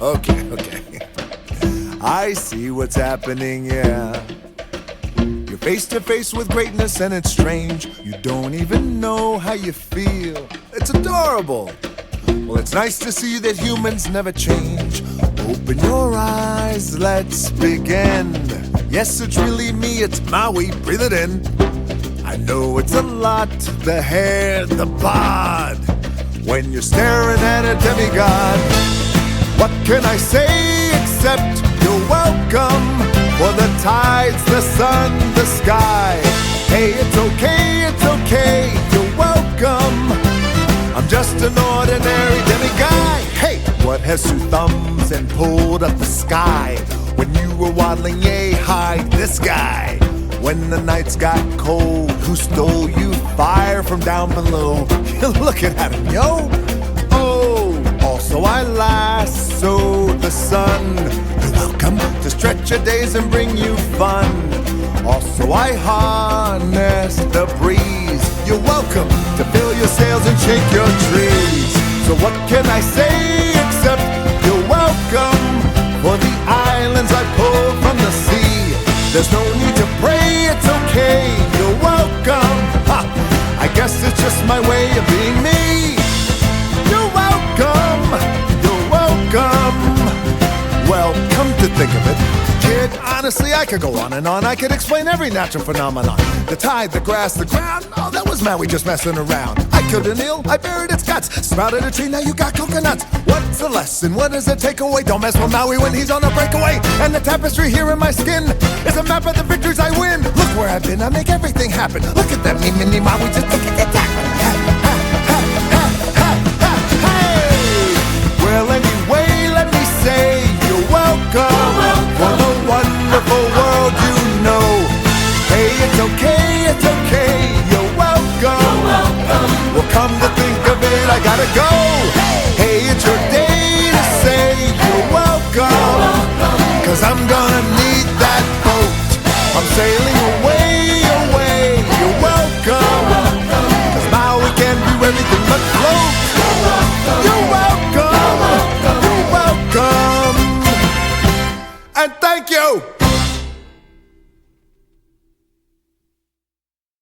Okay. I see what's happening, yeah. You're face to face with greatness and it's strange. You don't even know how you feel. It's adorable. Well, it's nice to see that humans never change. Open your eyes, let's begin. Yes, it's really me, it's Maui, breathe it in. I know it's a lot, the hair, the bod. When you're staring at a demigod, what can I say except you're welcome? For the tides, the sun, the sky. Hey, it's okay, you're welcome. I'm just an ordinary demiguy. Hey, what has two thumbs and pulled up the sky? When you were waddling yay high, this guy. When the nights got cold, who stole you fire from down below? You're looking at him, yo. Oh, also I lassoed the sun. You're welcome to stretch your days and bring you fun. Also I harnessed the breeze. You're welcome to fill your sails and shake your trees. So what can I say except you're welcome? For the islands I pulled from the sea. There's no need to pray, it's okay, you're welcome. Ha! I guess it's just my way of being me. You're welcome, you're welcome. Well, come to think of it, kid, honestly I could go on and on. I could explain every natural phenomenon. The tide, the grass, the ground. Oh, that was Maui just messing around. I killed an eel, I buried its guts. Sprouted a tree, now you got coconuts. What's the lesson? What does it take away? Don't mess with Maui when he's on a breakaway. And the tapestry here in my skin is a map of the victories I win. Look where I've been, I make everything happen. Look at that me, mini Maui